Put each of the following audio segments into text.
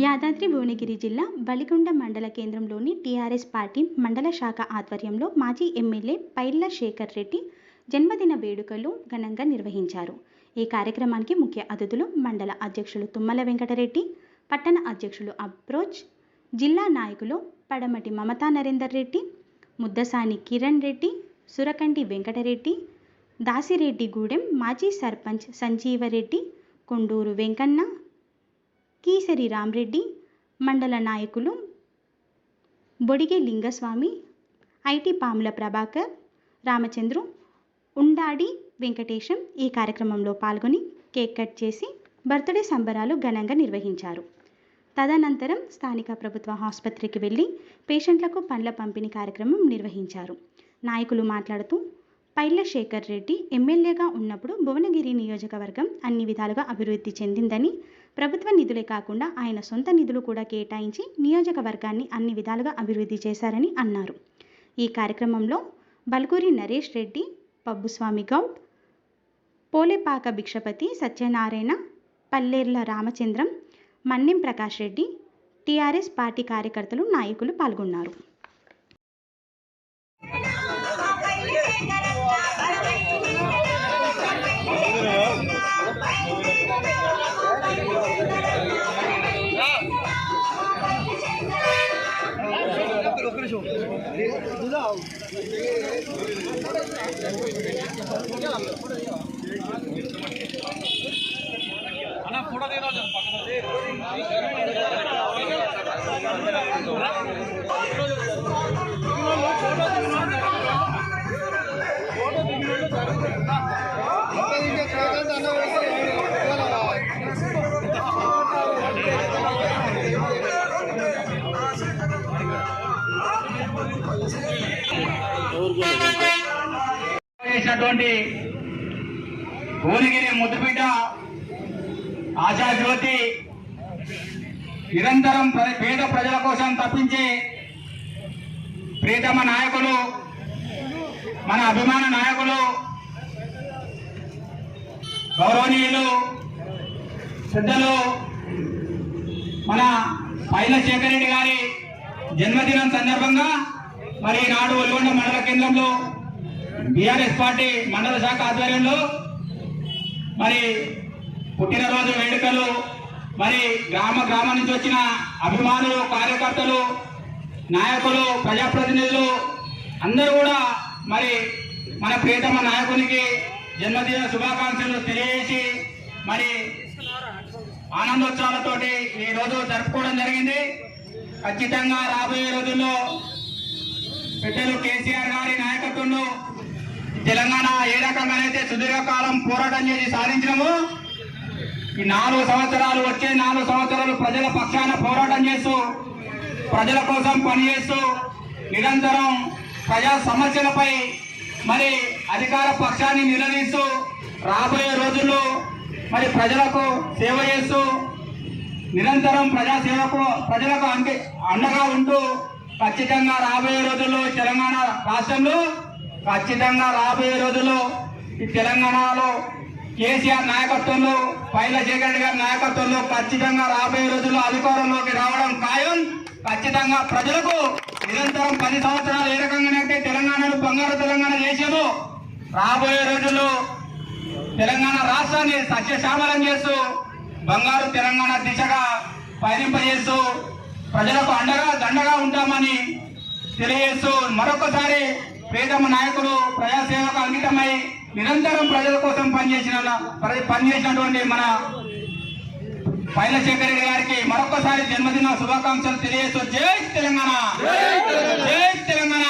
యాదాద్రి భువనగిరి జిల్లా బలికొండ మండల కేంద్రంలోని టీఆర్ఎస్ పార్టీ మండల శాఖ ఆధ్వర్యంలో మాజీ ఎమ్మెల్యే పైళ్ల శేఖర్ రెడ్డి జన్మదిన వేడుకలు ఘనంగా నిర్వహించారు. ఈ కార్యక్రమానికి ముఖ్య అతిథులు మండల అధ్యక్షులు తుమ్మల వెంకటరెడ్డి, పట్టణ అధ్యక్షులు అప్రోచ్, జిల్లా నాయకులు పడమటి మమతా నరేందర్ రెడ్డి, ముద్దసాని కిరణ్ రెడ్డి, సురకంటి వెంకటరెడ్డి, దాసిరెడ్డిగూడెం మాజీ సర్పంచ్ సంజీవరెడ్డి, కొండూరు వెంకన్న, కీసరి రామరెడ్డి, మండల నాయకులు బొడిగే లింగస్వామి, ఐటీ పాముల ప్రభాకర్, రామచంద్రు, ఉండాడి వెంకటేశం ఈ కార్యక్రమంలో పాల్గొని కేక్ కట్ చేసి బర్త్డే సంబరాలు ఘనంగా నిర్వహించారు. తదనంతరం స్థానిక ప్రభుత్వ ఆసుపత్రికి వెళ్లి పేషెంట్లకు పండ్ల పంపిణీ కార్యక్రమం నిర్వహించారు. నాయకులు మాట్లాడుతూ పైళ్ల శేఖర్ రెడ్డి ఎమ్మెల్యేగా ఉన్నప్పుడు భువనగిరి నియోజకవర్గం అన్ని విధాలుగా అభివృద్ధి చెందిందని, ప్రభుత్వ నిధులే కాకుండా ఆయన సొంత నిధులు కూడా కేటాయించి నియోజకవర్గాన్ని అన్ని విధాలుగా అభివృద్ధి చేశారని అన్నారు. ఈ కార్యక్రమంలో బల్కూరి నరేష్ రెడ్డి, పబ్బుస్వామి గౌడ్, పోలేపాక భిక్షపతి సత్యనారాయణ, పల్లేర్ల రామచంద్రం, మన్నెం ప్రకాష్ రెడ్డి, టీఆర్ఎస్ పార్టీ కార్యకర్తలు, నాయకులు పాల్గొన్నారు. చేసినటువంటి భువనగిరి ముద్దుబిడ్డ ఆశాజ్యోతి, నిరంతరం పేద ప్రజల కోసం తప్పించే ప్రియతమ నాయకులు, మన అభిమాన నాయకులు, గౌరవనీయులు పెద్దలు మన పైళ్ల శేఖర్ రెడ్డి గారి జన్మదినం సందర్భంగా మరి నాడు ఒలిగొండ మండల కేంద్రంలో టీఆర్ఎస్ పార్టీ మండల శాఖ ఆధ్వర్యంలో మరి పుట్టినరోజు వేడుకలు, మరి గ్రామం నుంచి వచ్చిన అభిమానులు, కార్యకర్తలు, నాయకులు, ప్రజాప్రతినిధులు అందరూ కూడా మరి మన ప్రియతమ నాయకునికి జన్మదిన శుభాకాంక్షలు తెలియజేసి మరి ఆనందోత్సవాలతోటి ఈ రోజు జరుపుకోవడం జరిగింది. ఖచ్చితంగా రాబోయే రోజుల్లో పెద్దలు కేసీఆర్ గారి నాయకత్వంలో తెలంగాణ ఏ రకంగానైతే సుదీర్ఘకాలం పోరాటం చేసి సాధించినమో, ఈ 4 సంవత్సరాలు, వచ్చే 4 సంవత్సరాలు ప్రజల పక్షాన పోరాటం చేస్తూ, ప్రజల కోసం పనిచేస్తూ, నిరంతరం ప్రజా సమస్యలపై మరి అధికార పక్షాన్ని నిలదీస్తూ, రాబోయే రోజుల్లో మరి ప్రజలకు సేవ చేస్తూ, నిరంతరం ప్రజలకు అండగా ఉంటూ, ఖచ్చితంగా రాబోయే రోజుల్లో తెలంగాణ రాష్ట్రంలో, ఖచ్చితంగా రాబోయే రోజుల్లో ఈ తెలంగాణలో కేసీఆర్ నాయకత్వంలో, పైళ్ల శేఖర్ రెడ్డి గారి నాయకత్వంలో ఖచ్చితంగా రాబోయే రోజుల్లో అధికారంలోకి రావడం ఖాయం. ఖచ్చితంగా ప్రజలకు నిరంతరం 10 సంవత్సరాలు ఏ రకంగానైతే తెలంగాణను బంగారు తెలంగాణ చేసామో, రాబోయే రోజుల్లో తెలంగాణ రాష్ట్రాన్ని సస్యశ్యామలం చేస్తూ బంగారు తెలంగాణ దిశగా పయనింపజేస్తూ ప్రజలకు దండగా ఉంటామని తెలియజేస్తూ, మరొకసారి ప్రియతమ నాయకుడు ప్రజాసేవకు అంకితమై నిరంతరం ప్రజల కోసం పనిచేసినటువంటి మన పైళ్ల శేఖర్ రెడ్డి గారికి మరొకసారి జన్మదిన శుభాకాంక్షలు తెలియజేస్తూ, జై తెలంగాణ, జై తెలంగాణ,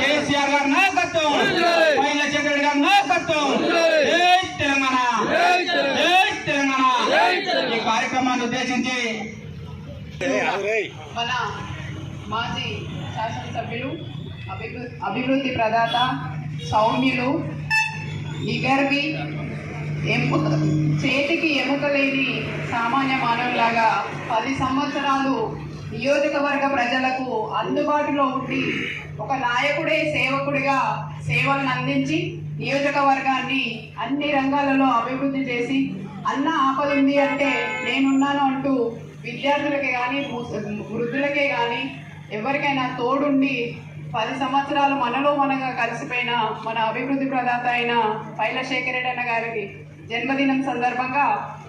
కేసీఆర్ గారి నాయకత్వం, పైళ్ల శేఖర్ రెడ్డి గారి నాయకత్వం, జై తెలంగాణ, జై తెలంగాణ. ఈ కార్యక్రమాన్ని ఉద్దేశించి మన మాజీ శాసనసభ్యులు, అభివృద్ధి ప్రదాత, సౌమ్యులు, నిగర్వి, చేతికి ఎముక లేని సామాన్య మానవులాగా 10 సంవత్సరాలు నియోజకవర్గ ప్రజలకు అందుబాటులో ఉండి ఒక నాయకుడే సేవకుడిగా సేవలను అందించి నియోజకవర్గాన్ని అన్ని రంగాలలో అభివృద్ధి చేసి, అన్న ఆపద ఉంది అంటే నేనున్నాను అంటూ విద్యార్థులకే కానీ వృద్ధులకే కానీ ఎవరికైనా తోడుండి 10 సంవత్సరాలు మనగా కలిసిపోయిన మన అభివృద్ధి ప్రదాత అయిన పైల శేఖర్ రెడ్డి అన్న గారికి జన్మదినం సందర్భంగా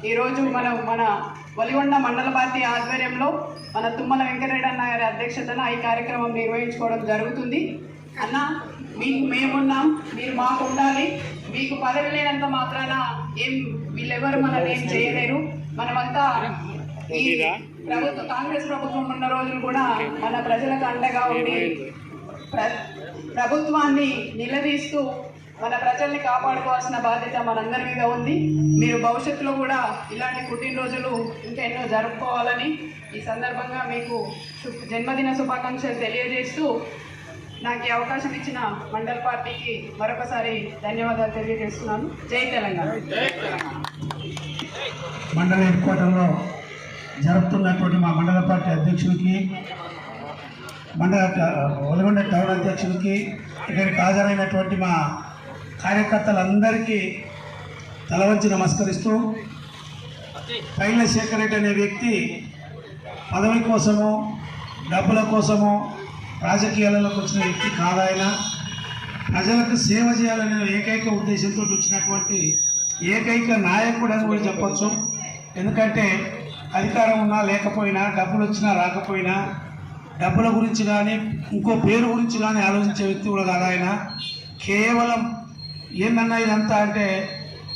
ఈరోజు మన వలిగొండ మండల పార్టీ ఆధ్వర్యంలో మన తుమ్మల వెంకటరెడ్డి అన్న గారి అధ్యక్షతన ఈ కార్యక్రమం నిర్వహించుకోవడం జరుగుతుంది. అన్న, మీకు మేమున్నాం, మీరు మాకు ఉండాలి. మీకు పదవి లేనంత మాత్రాన వీళ్ళెవరు మనల్ని ఏం చేయలేరు. మనమంతా ఈ కాంగ్రెస్ ప్రభుత్వం ఉన్న రోజులు కూడా మన ప్రజలకు అండగా ఉండి ప్రభుత్వాన్ని నిలదీస్తూ మన ప్రజల్ని కాపాడుకోవాల్సిన బాధ్యత మనందరి మీద ఉంది. మీరు భవిష్యత్తులో కూడా ఇలాంటి పుట్టినరోజులు ఇంకా ఎన్నో జరుపుకోవాలని ఈ సందర్భంగా మీకు జన్మదిన శుభాకాంక్షలు తెలియజేస్తూ నాకు ఈ అవకాశం ఇచ్చిన మండల పార్టీకి మరొకసారి ధన్యవాదాలు తెలియజేస్తున్నాను. జై తెలంగాణ. మండల హెడ్ క్వార్టర్లో జరుపుతున్నటువంటి మా మండల పార్టీ అధ్యక్షుడికి, వలిగొండ టౌన్ అధ్యక్షుడికి, ఇక్కడికి హాజరైనటువంటి మా కార్యకర్తలందరికీ తలవంచి నమస్కరిస్తూ, పైల శేఖర్ రెడ్డి అనే వ్యక్తి పదవి కోసమో డబ్బుల కోసమో రాజకీయాలలోకి వచ్చిన వ్యక్తి కాదాయన. ప్రజలకు సేవ చేయాలనే ఏకైక ఉద్దేశంతో వచ్చినటువంటి ఏకైక నాయకుడు అని కూడా చెప్పచ్చు. ఎందుకంటే అధికారం ఉన్నా లేకపోయినా, డబ్బులు వచ్చినా రాకపోయినా, డబ్బుల గురించి కానీ ఇంకో పేరు గురించి కానీ ఆలోచించే వ్యక్తి కూడా కాదు ఆయన. కేవలం ఏందన్నా ఇదంతా అంటే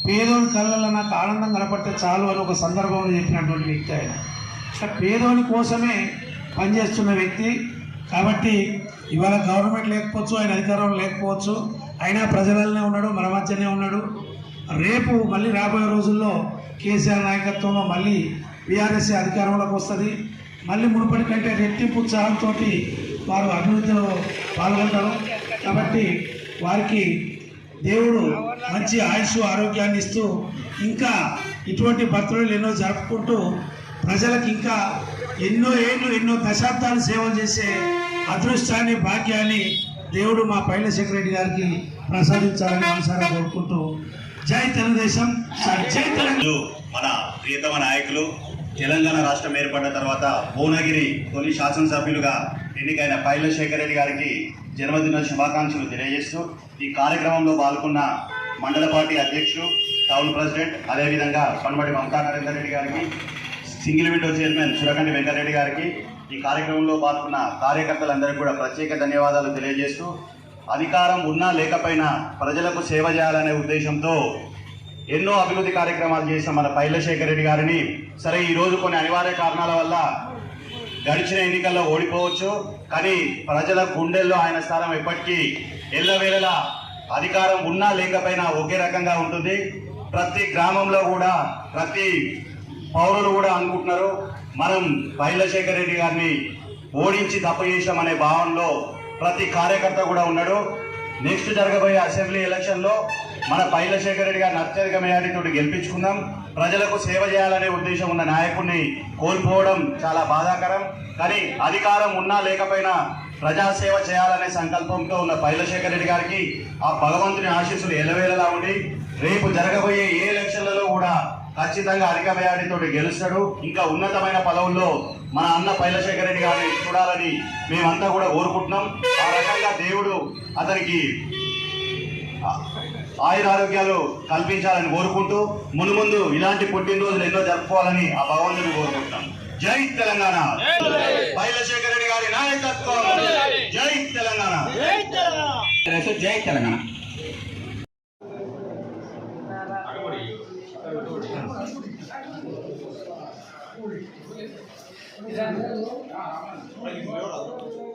పేదోని కళ్ళల్లో నాకు ఆనందం కనపడితే చాలు అని ఒక సందర్భంలో చెప్పినటువంటి వ్యక్తి ఆయన. పేదోని కోసమే పనిచేస్తున్న వ్యక్తి. కాబట్టి ఇవాళ గవర్నమెంట్ లేకపోవచ్చు, ఆయన అధికారంలో లేకపోవచ్చు, అయినా ప్రజలనే ఉన్నాడు, మన మధ్యనే ఉన్నాడు. రేపు మళ్ళీ రాబోయే రోజుల్లో కేసీఆర్ నాయకత్వంలో మళ్ళీ బీఆర్ఎస్ అధికారంలోకి వస్తుంది. మళ్ళీ మునుపటి కంటే రెట్టింపు ఉత్సాహంతో వారు అభివృద్ధిలో పాల్గొంటారు. కాబట్టి వారికి దేవుడు మంచి ఆయుష్ ఆరోగ్యాన్ని ఇస్తూ ఇంకా ఇటువంటి బర్త్డేలు ఎన్నో జరుపుకుంటూ ప్రజలకు ఇంకా ఎన్నో ఏళ్ళు ఎన్నో దశాబ్దాలు సేవలు చేసే అదృష్టాన్ని, భాగ్యాన్ని దేవుడు మా పైల శేఖర్ రెడ్డి గారికి ప్రసాదించాలని మనసారా కోరుకుంటూ జై తెలుగుదేశం, జై తెలంగాణ. మన ప్రియతమ నాయకులు తెలంగాణ రాష్ట్రం ఏర్పడిన తర్వాత భువనగిరి తొలి శాసనసభ్యులుగా ఎన్నికైన పైల శేఖర్ రెడ్డి గారికి జన్మదిన శుభాకాంక్షలు తెలియజేస్తూ ఈ కార్యక్రమంలో పాల్గొన్న మండల పార్టీ అధ్యక్షుడు, టౌన్ ప్రెసిడెంట్, అదేవిధంగా పనబడి మమతా నరేందర్ రెడ్డి గారికి, single window chairman Surakanti Venkatareddy గారికి, ఈ కార్యక్రమంలో పాల్గొన్న కార్యకర్తలందరికీ కూడా ప్రత్యేక ధన్యవాదాలు తెలియజేస్తూ, అధికారం ఉన్నా లేకపోయినా ప్రజలకు సేవ చేయాలనే ఉద్దేశంతో ఎన్నో అభివృద్ధి కార్యక్రమాలు చేసిన మన పైల శేఖర్ రెడ్డి గారిని, సరే ఈరోజు కొన్ని అనివార్య కారణాల వల్ల గడిచిన ఎన్నికల్లో ఓడిపోవచ్చు, కానీ ప్రజల గుండెల్లో ఆయన స్థానం ఎప్పటికీ ఎల్లవేళలా అధికారం ఉన్నా లేకపోయినా ఒకే రకంగా ఉంటుంది. ప్రతి గ్రామంలో కూడా ప్రతి పౌరులు కూడా అనుకుంటున్నారు మనం పైల శేఖర్ రెడ్డి గారిని ఓడించి తప్పు చేశామనే భావనలో ప్రతి కార్యకర్త కూడా ఉన్నాడు. నెక్స్ట్ జరగబోయే అసెంబ్లీ ఎలక్షన్లో మన పైల శేఖర్ రెడ్డి గారిని అత్యధిక మెజారిటీతో గెలిపించుకుందాం. ప్రజలకు సేవ చేయాలనే ఉద్దేశం ఉన్న నాయకుడిని కోల్పోవడం చాలా బాధాకరం. కానీ అధికారం ఉన్నా లేకపోయినా ప్రజాసేవ చేయాలనే సంకల్పంతో ఉన్న పైల శేఖర్ రెడ్డి గారికి ఆ భగవంతుని ఆశీస్సులు ఎలవేళలా ఉండి రేపు జరగబోయే ఏ ఎలక్షన్లలో కూడా ఖచ్చితంగా అధిక మెజారిటీతో గెలుస్తాడు. ఇంకా ఉన్నతమైన పదవుల్లో మన అన్న పైల శేఖర్ రెడ్డి గారిని చూడాలని మేమంతా కూడా కోరుకుంటున్నాం. ఆ రకంగా దేవుడు అతనికి ఆయురారోగ్యాలు కల్పించాలని కోరుకుంటూ మున్ముందు ఇలాంటి పుట్టినరోజులు ఎన్నో జరుపుకోవాలని ఆ భగవంతుని కోరుకుంటున్నాం. జై తెలంగాణ, పైల శేఖర్ రెడ్డి గారి నాయకత్వం. జై తెలంగాణ, జై తెలంగాణ. Gracias.